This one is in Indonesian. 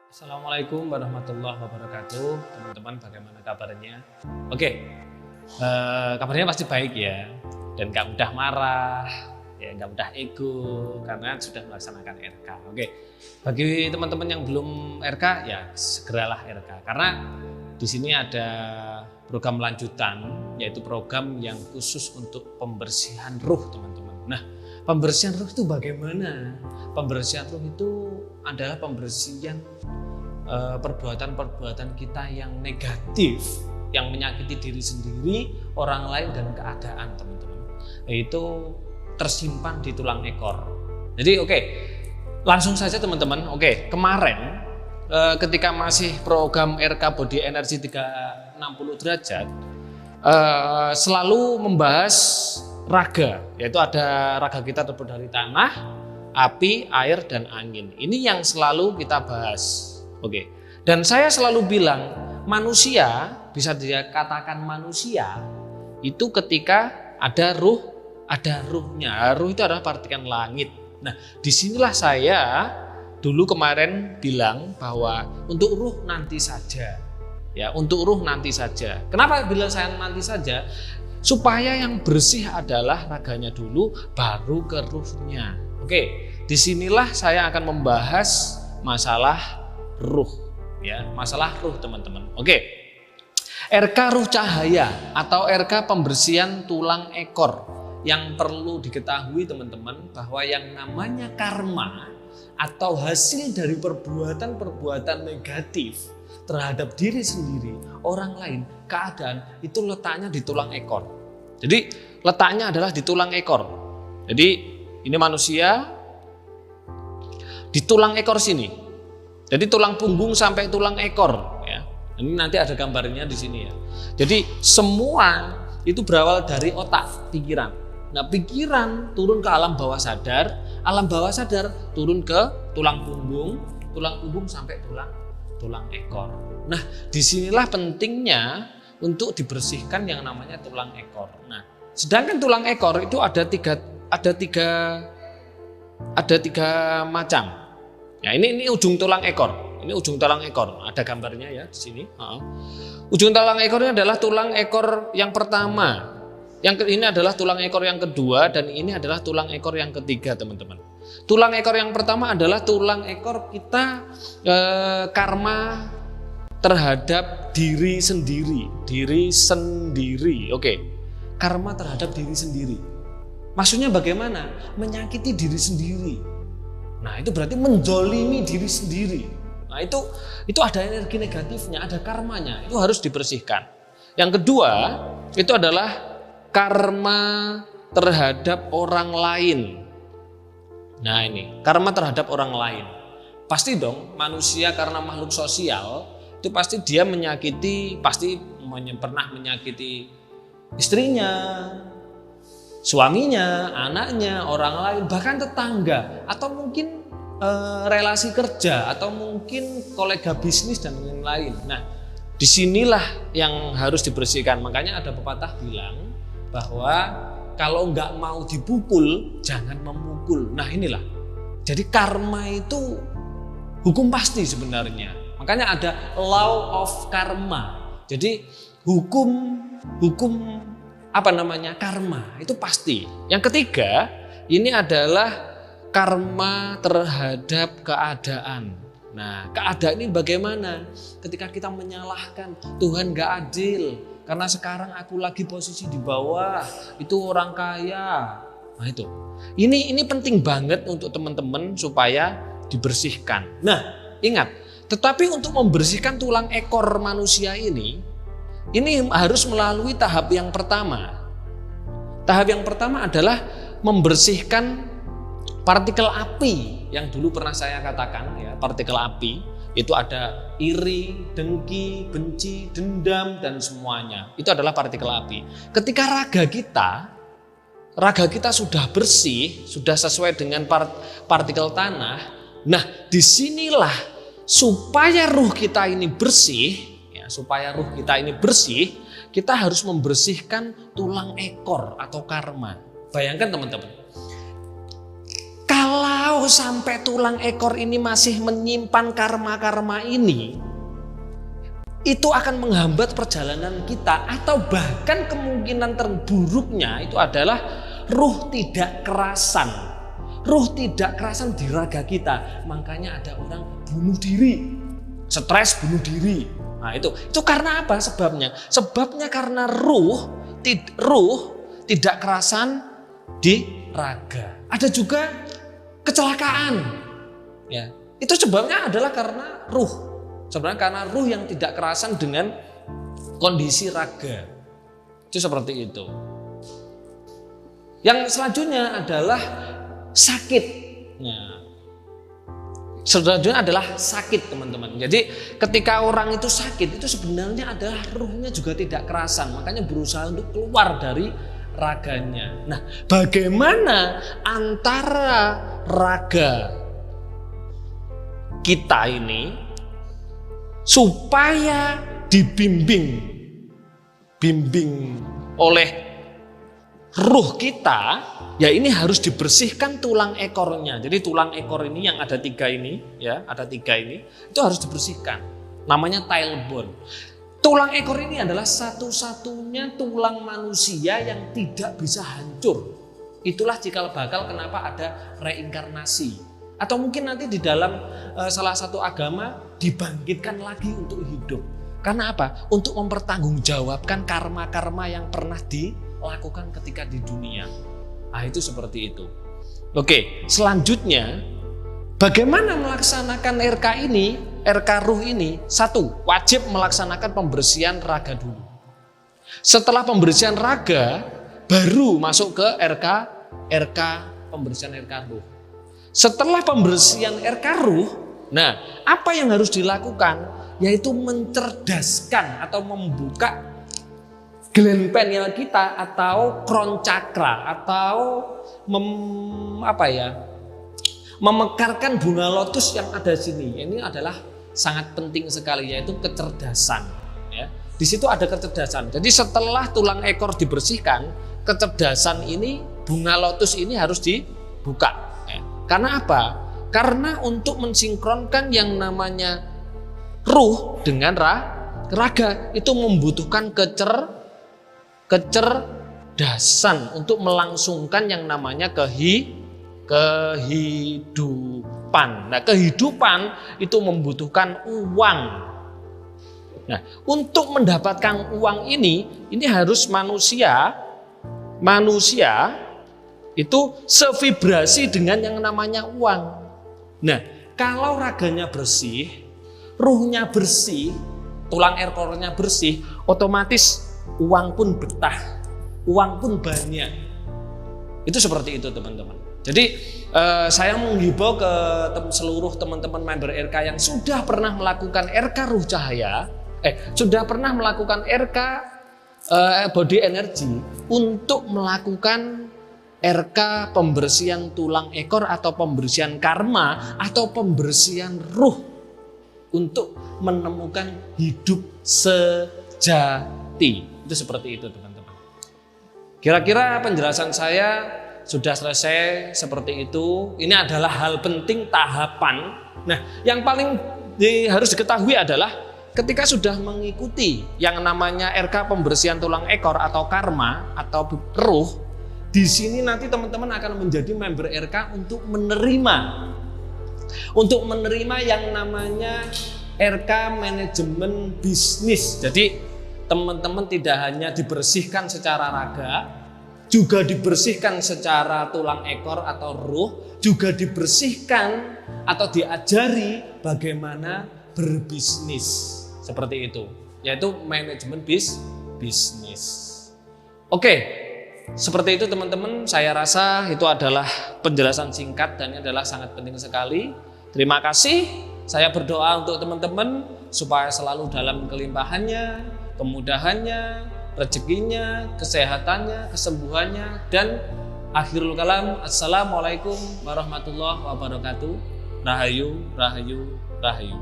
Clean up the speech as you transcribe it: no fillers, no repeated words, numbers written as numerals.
Assalamualaikum warahmatullahi wabarakatuh. Teman-teman, bagaimana kabarnya? Oke, kabarnya pasti baik ya. Dan gak mudah marah, ya gak mudah ego karena sudah melaksanakan RK. Oke, bagi teman-teman yang belum RK ya segeralah RK. Karena di sini ada program lanjutan, yaitu program yang khusus untuk pembersihan ruh, teman-teman. Nah, pembersihan ruh itu bagaimana? Pembersihan ruh itu adalah pembersihan perbuatan-perbuatan kita yang negatif, yang menyakiti diri sendiri, orang lain, dan keadaan, teman-teman. Itu tersimpan di tulang ekor. Jadi langsung saja teman-teman. Kemarin ketika masih program RK Body Energy 360 derajat, selalu membahas raga, yaitu ada raga kita terbuat dari tanah, api, air, dan angin. Ini yang selalu kita bahas. Dan saya selalu bilang manusia, bisa dikatakan manusia itu ketika ada ruh, ada ruhnya. Ruh itu adalah partikel langit. Nah, disinilah saya dulu kemarin bilang bahwa untuk ruh nanti saja. Ya, untuk ruh nanti saja. Kenapa bilang saya nanti saja? Supaya yang bersih adalah raganya dulu, baru ke ruhnya. Disinilah saya akan membahas masalah ruh, ya, masalah ruh, teman-teman. RK ruh cahaya atau RK pembersihan tulang ekor. Yang perlu diketahui, teman-teman, bahwa yang namanya karma atau hasil dari perbuatan-perbuatan negatif terhadap diri sendiri, orang lain, keadaan, itu letaknya di tulang ekor. Jadi letaknya adalah di tulang ekor. Jadi ini manusia di tulang ekor sini. Jadi tulang punggung sampai tulang ekor, ya. Ini nanti ada gambarnya di sini ya. Jadi semua itu berawal dari otak, pikiran. Nah, pikiran turun ke alam bawah sadar turun ke tulang punggung sampai tulang ekor. Nah, disinilah pentingnya untuk dibersihkan yang namanya tulang ekor. Nah, sedangkan tulang ekor itu ada tiga macam. Ya, ini ujung tulang ekor. Ini ujung tulang ekor. Ada gambarnya ya di sini. Ujung tulang ekornya adalah tulang ekor yang pertama. Ini adalah tulang ekor yang kedua, dan ini adalah tulang ekor yang ketiga, teman-teman. Tulang ekor yang pertama adalah tulang ekor kita karma terhadap diri sendiri. Karma terhadap diri sendiri. Maksudnya bagaimana? Menyakiti diri sendiri. Nah, itu berarti menzolimi diri sendiri. Nah, itu ada energi negatifnya, ada karmanya. Itu harus dibersihkan. Yang kedua, itu adalah karma terhadap orang lain. Nah, ini karma terhadap orang lain. Pasti dong, manusia karena makhluk sosial, itu pasti dia pernah menyakiti istrinya, suaminya, anaknya, orang lain, bahkan tetangga, atau mungkin relasi kerja, atau mungkin kolega bisnis dan lain-lain. Nah, disinilah yang harus dibersihkan. Makanya ada pepatah bilang bahwa kalau nggak mau dipukul, jangan memukul. Nah, inilah. Jadi karma itu hukum pasti sebenarnya. Makanya ada law of karma. Jadi hukum karma itu pasti. Yang ketiga, ini adalah karma terhadap keadaan. Nah, keadaan ini bagaimana? Ketika kita menyalahkan Tuhan gak adil, karena sekarang aku lagi posisi di bawah, itu orang kaya. Nah, itu. Ini penting banget untuk teman-teman supaya dibersihkan. Nah, ingat, tetapi untuk membersihkan tulang ekor manusia ini harus melalui tahap yang pertama. Tahap yang pertama adalah membersihkan partikel api yang dulu pernah saya katakan ya, partikel api itu ada iri, dengki, benci, dendam, dan semuanya. Itu adalah partikel api. Ketika raga kita sudah bersih, sudah sesuai dengan partikel tanah. Nah, disinilah supaya ruh kita ini bersih, kita harus membersihkan tulang ekor atau karma. Bayangkan, teman-teman, kala Kalau sampai tulang ekor ini masih menyimpan karma-karma ini, itu akan menghambat perjalanan kita, atau bahkan kemungkinan terburuknya itu adalah ruh tidak kerasan. Ruh tidak kerasan di raga kita. Makanya ada orang bunuh diri, stres bunuh diri. Nah itu karena apa sebabnya? Sebabnya karena ruh tidak kerasan di raga. Ada juga kecelakaan. Ya, itu sebabnya adalah karena ruh. Sebenarnya karena ruh yang tidak kerasan dengan kondisi raga. Itu seperti itu. Yang selanjutnya adalah sakit. Nah, selanjutnya adalah sakit, teman-teman. Jadi ketika orang itu sakit, itu sebenarnya adalah ruhnya juga tidak kerasan. Makanya berusaha untuk keluar dari raganya. Nah, bagaimana antara raga kita ini supaya dibimbing oleh ruh kita, ya ini harus dibersihkan tulang ekornya. Jadi tulang ekor ini yang ada 3 ini, ya ada 3 ini, itu harus dibersihkan. Namanya tailbone. Tulang ekor ini adalah satu-satunya tulang manusia yang tidak bisa hancur. Itulah cikal bakal kenapa ada reinkarnasi. Atau mungkin nanti di dalam salah satu agama dibangkitkan lagi untuk hidup. Karena apa? Untuk mempertanggungjawabkan karma-karma yang pernah dilakukan ketika di dunia. Nah itu seperti itu. Oke, selanjutnya bagaimana melaksanakan RK ini? RK ruh ini, 1, wajib melaksanakan pembersihan raga dulu. Setelah pembersihan raga, baru masuk ke RK pembersihan RK ruh. Setelah pembersihan RK ruh, nah apa yang harus dilakukan? Yaitu mencerdaskan atau membuka gland pineal kita atau crown chakra, atau memekarkan bunga lotus yang ada di sini. Ini adalah sangat penting sekali, yaitu kecerdasan. Ya. Di situ ada kecerdasan. Jadi setelah tulang ekor dibersihkan, kecerdasan ini, bunga lotus ini harus dibuka. Ya. Karena apa? Karena untuk mensinkronkan yang namanya ruh dengan raga itu membutuhkan kecerdasan untuk melangsungkan yang namanya kehidupan. Nah, kehidupan itu membutuhkan uang. Nah, untuk mendapatkan uang ini harus manusia itu sevibrasi dengan yang namanya uang. Nah, kalau raganya bersih, ruhnya bersih, tulang ekornya bersih, otomatis uang pun betah, uang pun banyak. Itu seperti itu, teman-teman. Jadi saya menghimbau ke seluruh teman-teman member RK yang sudah pernah melakukan RK ruh cahaya, sudah pernah melakukan RK body energy, untuk melakukan RK pembersihan tulang ekor atau pembersihan karma atau pembersihan ruh untuk menemukan hidup sejati. Itu seperti itu, teman-teman. Kira-kira penjelasan saya sudah selesai seperti itu. Ini adalah hal penting, tahapan. Nah, yang paling harus diketahui adalah ketika sudah mengikuti yang namanya RK pembersihan tulang ekor atau karma atau ruh, di sini nanti teman-teman akan menjadi member RK untuk menerima yang namanya RK manajemen bisnis. Jadi teman-teman tidak hanya dibersihkan secara raga, juga dibersihkan secara tulang ekor atau ruh, juga dibersihkan atau diajari bagaimana berbisnis. Seperti itu, yaitu manajemen bisnis. Oke, seperti itu teman-teman. Saya rasa itu adalah penjelasan singkat dan ini adalah sangat penting sekali. Terima kasih. Saya berdoa untuk teman-teman supaya selalu dalam kelimpahannya, kemudahannya, rezekinya, kesehatannya, kesembuhannya, dan akhirul kalam. Assalamualaikum warahmatullahi wabarakatuh. Rahayu, rahayu, rahayu.